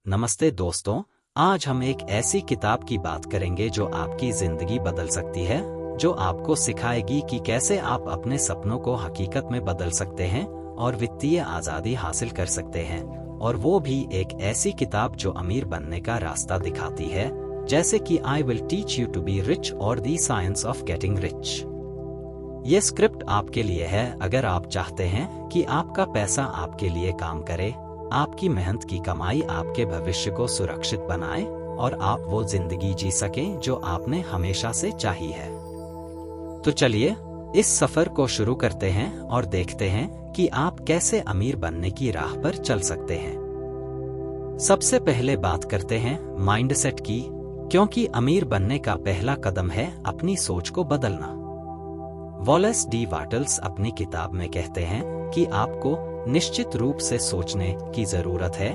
नमस्ते दोस्तों, आज हम एक ऐसी किताब की बात करेंगे जो आपकी जिंदगी बदल सकती है, जो आपको सिखाएगी कि कैसे आप अपने सपनों को हकीकत में बदल सकते हैं और वित्तीय आजादी हासिल कर सकते हैं। और वो भी एक ऐसी किताब जो अमीर बनने का रास्ता दिखाती है, जैसे कि I will teach you to be rich और the science of getting rich. ये स्क्रिप्ट आपके लिए है अगर आप चाहते हैं कि आपका पैसा आपके लिए काम करे, आपकी मेहनत की कमाई आपके भविष्य को सुरक्षित बनाए और आप वो जिंदगी जी सकें जो आपने हमेशा से चाही है। तो चलिए इस सफर को शुरू करते हैं और देखते हैं कि आप कैसे अमीर बनने की राह पर चल सकते हैं। सबसे पहले बात करते हैं माइंडसेट की, क्योंकि अमीर बनने का पहला कदम है अपनी सोच को बदलना। वॉलेस डी वाटल्स अपनी किताब में कहते हैं कि आपको निश्चित रूप से सोचने की जरूरत है,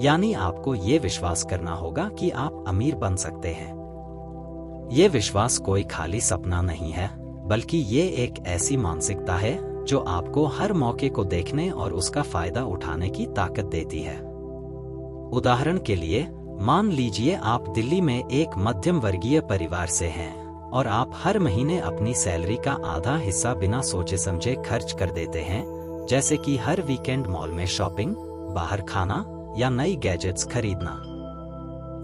यानी आपको ये विश्वास करना होगा कि आप अमीर बन सकते हैं। ये विश्वास कोई खाली सपना नहीं है, बल्कि ये एक ऐसी मानसिकता है जो आपको हर मौके को देखने और उसका फायदा उठाने की ताकत देती है। उदाहरण के लिए, मान लीजिए आप दिल्ली में एक मध्यम वर्गीय परिवार से हैं और आप हर महीने अपनी सैलरी का आधा हिस्सा बिना सोचे समझे खर्च कर देते हैं, जैसे कि हर वीकेंड मॉल में शॉपिंग, बाहर खाना या नई गैजेट्स खरीदना।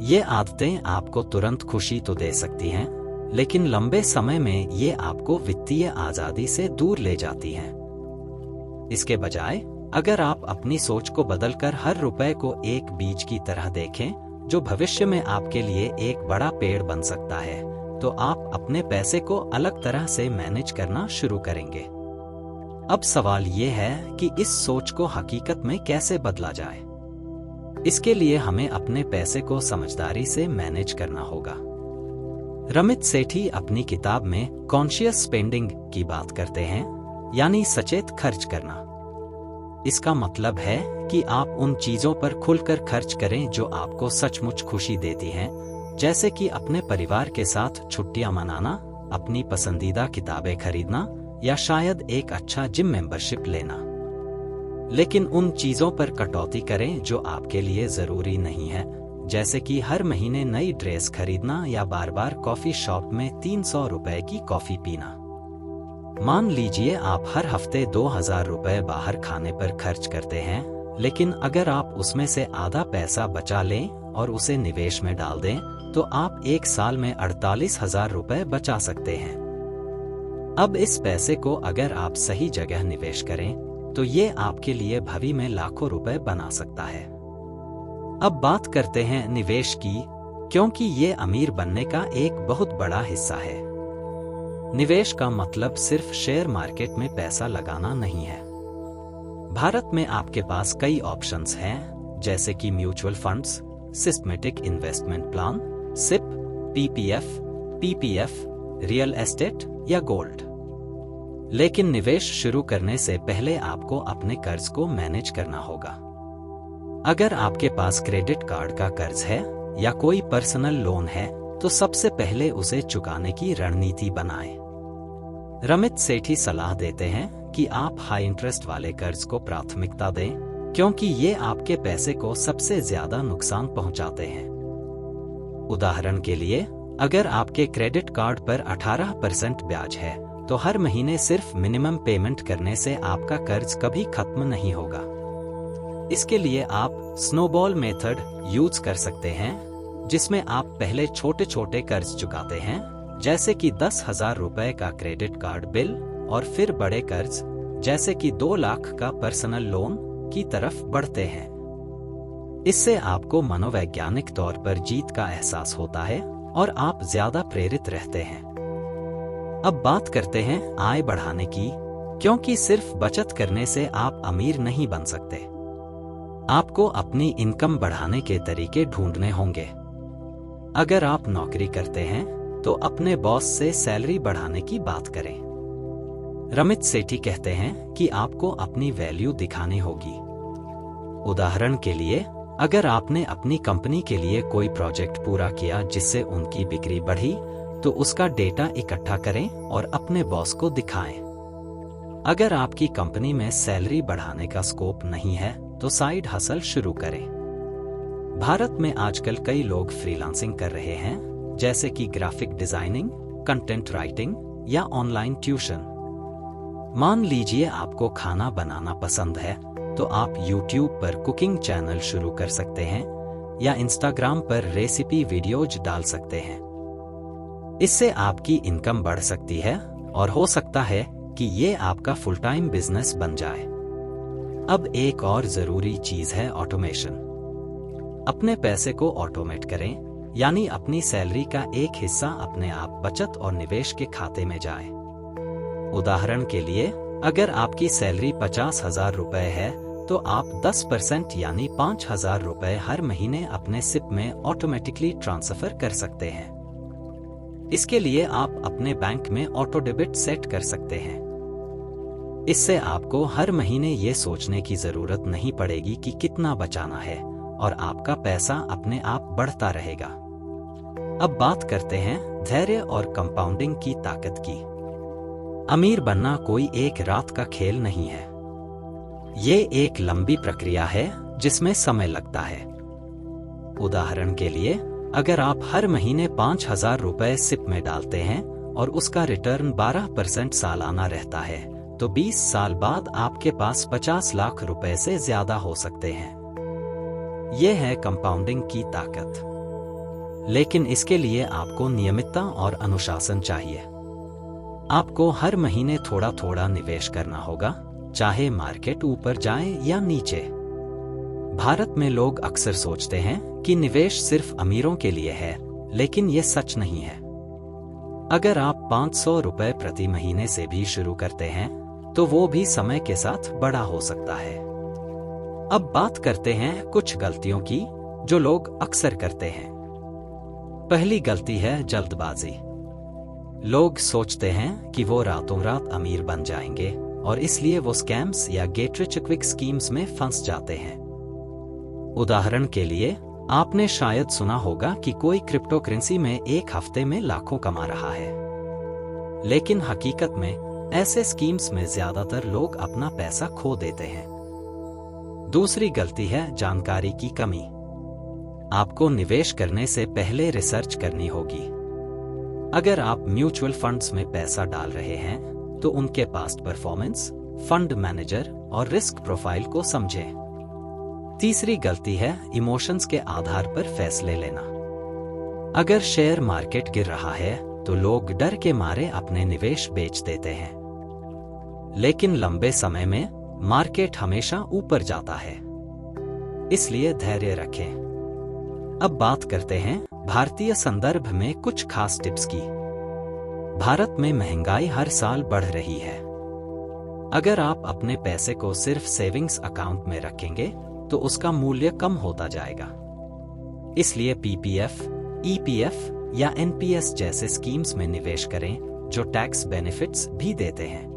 ये आदतें आपको तुरंत खुशी तो दे सकती हैं, लेकिन लंबे समय में ये आपको वित्तीय आजादी से दूर ले जाती हैं। इसके बजाय अगर आप अपनी सोच को बदलकर हर रुपए को एक बीज की तरह देखें, जो भविष्य में आपके लिए एक बड़ा पेड़ बन सकता है, तो आप अपने पैसे को अलग तरह से मैनेज करना शुरू करेंगे। अब सवाल ये है कि इस सोच को हकीकत में कैसे बदला जाए। इसके लिए हमें अपने पैसे को समझदारी से मैनेज करना होगा। रमित सेठी अपनी किताब में कॉन्शियस स्पेंडिंग की बात करते हैं, यानी सचेत खर्च करना। इसका मतलब है कि आप उन चीजों पर खुलकर खर्च करें जो आपको सचमुच खुशी देती हैं, जैसे कि अपने परिवार के साथ छुट्टियां मनाना, अपनी पसंदीदा किताबें खरीदना या शायद एक अच्छा जिम मेंबरशिप लेना। लेकिन उन चीजों पर कटौती करें जो आपके लिए जरूरी नहीं है, जैसे कि हर महीने नई ड्रेस खरीदना या बार बार कॉफी शॉप में 300 रुपए की कॉफी पीना। मान लीजिए आप हर हफ्ते 2000 रुपए बाहर खाने पर खर्च करते हैं, लेकिन अगर आप उसमें से आधा पैसा बचा लें और उसे निवेश में डाल दें, तो आप एक साल में 48,000 रुपए बचा सकते हैं। अब इस पैसे को अगर आप सही जगह निवेश करें, तो ये आपके लिए भविष्य में लाखों रुपए बना सकता है। अब बात करते हैं निवेश की, क्योंकि ये अमीर बनने का एक बहुत बड़ा हिस्सा है। निवेश का मतलब सिर्फ शेयर मार्केट में पैसा लगाना नहीं है। भारत में आपके पास कई ऑप्शंस हैं, जैसे कि mutual funds, systematic investment plan, SIP, PPF, real estate या गोल्ड। लेकिन निवेश शुरू करने से पहले आपको अपने कर्ज को मैनेज करना होगा। अगर आपके पास क्रेडिट कार्ड का कर्ज है या कोई पर्सनल लोन है, तो सबसे पहले उसे चुकाने की रणनीति बनाएं। रमित सेठी सलाह देते हैं कि आप हाई इंटरेस्ट वाले कर्ज को प्राथमिकता दें, क्योंकि ये आपके पैसे को सबसे ज्यादा नुकसान पहुंचाते हैं। उदाहरण के लिए, अगर आपके क्रेडिट कार्ड पर 18% ब्याज है, तो हर महीने सिर्फ मिनिमम पेमेंट करने से आपका कर्ज कभी खत्म नहीं होगा। इसके लिए आप स्नोबॉल मेथड यूज कर सकते हैं, जिसमें आप पहले छोटे छोटे कर्ज चुकाते हैं, जैसे कि 10,000 रुपए का क्रेडिट कार्ड बिल, और फिर बड़े कर्ज जैसे कि 2 लाख का पर्सनल लोन की तरफ बढ़ते हैं। इससे आपको मनोवैज्ञानिक तौर पर जीत का एहसास होता है और आप ज्यादा प्रेरित रहते हैं। अब बात करते हैं आय बढ़ाने की, क्योंकि सिर्फ बचत करने से आप अमीर नहीं बन सकते। आपको अपनी इनकम बढ़ाने के तरीके ढूंढने होंगे। अगर आप नौकरी करते हैं, तो अपने बॉस से सैलरी बढ़ाने की बात करें। रमित सेठी कहते हैं कि आपको अपनी वैल्यू दिखानी होगी। उदाहरण के लिए, अगर आपने अपनी कंपनी के लिए कोई प्रोजेक्ट पूरा किया जिससे उनकी बिक्री बढ़ी, तो उसका डेटा इकट्ठा करें और अपने बॉस को दिखाएं। अगर आपकी कंपनी में सैलरी बढ़ाने का स्कोप नहीं है, तो साइड हसल शुरू करें। भारत में आजकल कई लोग फ्रीलांसिंग कर रहे हैं, जैसे कि ग्राफिक डिजाइनिंग, कंटेंट राइटिंग या ऑनलाइन ट्यूशन। मान लीजिए आपको खाना बनाना पसंद है, तो आप YouTube पर कुकिंग चैनल शुरू कर सकते हैं या Instagram पर रेसिपी वीडियोज डाल सकते हैं। इससे आपकी इनकम बढ़ सकती है और हो सकता है कि ये आपका फुल टाइम बिजनेस बन जाए। अब एक और जरूरी चीज है ऑटोमेशन। अपने पैसे को ऑटोमेट करें, यानी अपनी सैलरी का एक हिस्सा अपने आप बचत और निवेश के खाते में जाए। उदाहरण के लिए, अगर आपकी सैलरी 50,000 रुपए है, तो आप 10% यानी 5,000 रुपए हर महीने अपने सिप में ऑटोमेटिकली ट्रांसफर कर सकते हैं। इसके लिए आप अपने बैंक में ऑटो डेबिट सेट कर सकते हैं। इससे आपको हर महीने ये सोचने की जरूरत नहीं पड़ेगी कि कितना बचाना है, और आपका पैसा अपने आप बढ़ता रहेगा। अब बात करते हैं धैर्य और कंपाउंडिंग की ताकत की। अमीर बनना कोई एक रात का खेल नहीं है। ये एक लंबी प्रक्रिया है जिसमें समय लगता है। उदाहरण के लिए, अगर आप हर महीने 5,000 रुपए सिप में डालते हैं और उसका रिटर्न 12% सालाना रहता है, तो 20 साल बाद आपके पास 50 लाख रुपए से ज्यादा हो सकते हैं। यह है कंपाउंडिंग की ताकत। लेकिन इसके लिए आपको नियमितता और अनुशासन चाहिए। आपको हर महीने थोड़ा थोड़ा निवेश करना होगा, चाहे मार्केट ऊपर जाए या नीचे। भारत में लोग अक्सर सोचते हैं कि निवेश सिर्फ अमीरों के लिए है, लेकिन ये सच नहीं है। अगर आप 500 रुपए प्रति महीने से भी शुरू करते हैं, तो वो भी समय के साथ बड़ा हो सकता है। अब बात करते हैं कुछ गलतियों की जो लोग अक्सर करते हैं। पहली गलती है जल्दबाजी। लोग सोचते हैं कि वो रातों रात अमीर बन जाएंगे, और इसलिए वो स्कैम्स या गेट रिच क्विक स्कीम्स में फंस जाते हैं। उदाहरण के लिए, आपने शायद सुना होगा कि कोई क्रिप्टो करेंसी में एक हफ्ते में लाखों कमा रहा है। लेकिन हकीकत में ऐसे स्कीम्स में ज्यादातर लोग अपना पैसा खो देते हैं। दूसरी गलती है जानकारी की कमी। आपको निवेश करने से पहले रिसर्च करनी होगी। अगर आप म्यूचुअल फंड्स में पैसा डाल रहे हैं, तो उनके पास्ट परफॉर्मेंस, फंड मैनेजर और रिस्क प्रोफाइल को समझें। तीसरी गलती है इमोशंस के आधार पर फैसले लेना। अगर शेयर मार्केट गिर रहा है, तो लोग डर के मारे अपने निवेश बेच देते हैं। लेकिन लंबे समय में मार्केट हमेशा ऊपर जाता है। इसलिए धैर्य रखें। अब बात करते हैं भारतीय संदर्भ में कुछ खास टिप्स की। भारत में महंगाई हर साल बढ़ रही है। अगर आप अपने पैसे को सिर्फ सेविंग्स अकाउंट में रखेंगे, तो उसका मूल्य कम होता जाएगा। इसलिए पीपीएफ, ईपीएफ या एनपीएस जैसे स्कीम्स में निवेश करें, जो टैक्स बेनिफिट्स भी देते हैं।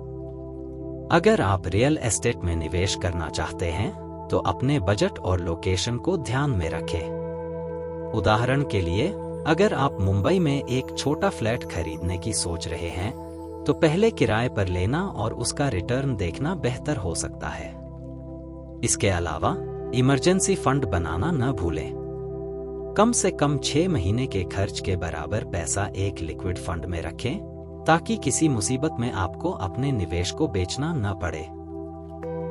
अगर आप रियल एस्टेट में निवेश करना चाहते हैं, तो अपने बजट और लोकेशन को ध्यान में रखें। उदाहरण के लिए, अगर आप मुंबई में एक छोटा फ्लैट खरीदने की सोच रहे हैं, तो पहले किराए पर लेना और उसका रिटर्न देखना बेहतर हो सकता है। इसके अलावा इमरजेंसी फंड बनाना न भूलें। कम से कम 6 महीने के खर्च के बराबर पैसा एक लिक्विड फंड में रखें, ताकि किसी मुसीबत में आपको अपने निवेश को बेचना न पड़े।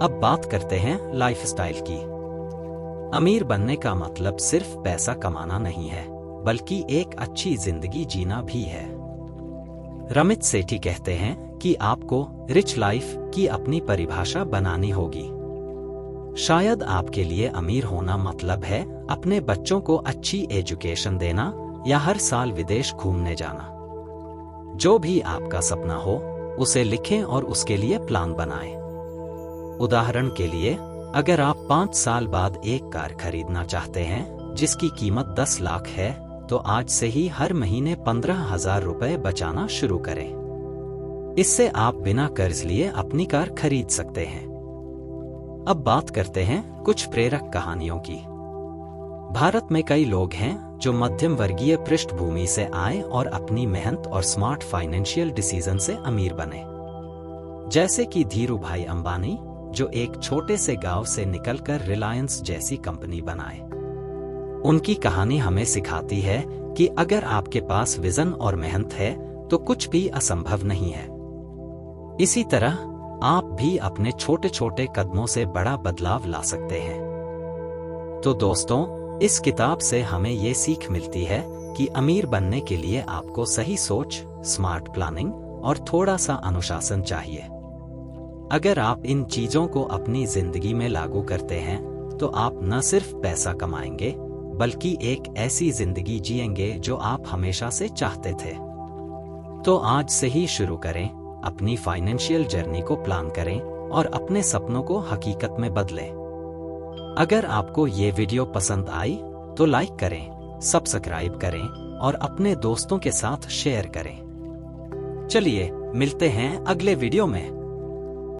अब बात करते हैं लाइफस्टाइल की। अमीर बनने का मतलब सिर्फ पैसा कमाना नहीं है, बल्कि एक अच्छी जिंदगी जीना भी है। रमित सेठी कहते हैं कि आपको रिच लाइफ की अपनी परिभाषा बनानी होगी। शायद आपके लिए अमीर होना मतलब है अपने बच्चों को अच्छी एजुकेशन देना या हर साल विदेश घूमने जाना। जो भी आपका सपना हो, उसे लिखें और उसके लिए प्लान बनाएं। उदाहरण के लिए, अगर आप 5 साल बाद एक कार खरीदना चाहते हैं जिसकी कीमत 10 लाख है, तो आज से ही हर महीने 15,000 रुपए बचाना शुरू करें। इससे आप बिना कर्ज लिए अपनी कार खरीद सकते हैं। अब बात करते हैं कुछ प्रेरक कहानियों की। भारत में कई लोग हैं जो मध्यम वर्गीय पृष्ठभूमि से आए और अपनी मेहनत और स्मार्ट फाइनेंशियल डिसीजन से अमीर बने। जैसे कि धीरू भाई अंबानी, जो एक छोटे से गांव से निकलकर रिलायंस जैसी कंपनी बनाए। उनकी कहानी हमें सिखाती है कि अगर आपके पास विजन और मेहनत है तो कुछ भी असंभव नहीं है। इसी तरह आप भी अपने छोटे छोटे कदमों से बड़ा बदलाव ला सकते हैं। तो दोस्तों, इस किताब से हमें ये सीख मिलती है कि अमीर बनने के लिए आपको सही सोच, स्मार्ट प्लानिंग और थोड़ा सा अनुशासन चाहिए। अगर आप इन चीजों को अपनी जिंदगी में लागू करते हैं तो आप न सिर्फ पैसा कमाएंगे बल्कि एक ऐसी जिंदगी जिएंगे जो आप हमेशा से चाहते थे। तो आज से ही शुरू करें, अपनी फाइनेंशियल जर्नी को प्लान करें और अपने सपनों को हकीकत में बदलें। अगर आपको ये वीडियो पसंद आई तो लाइक करें, सब्सक्राइब करें और अपने दोस्तों के साथ शेयर करें। चलिए मिलते हैं अगले वीडियो में।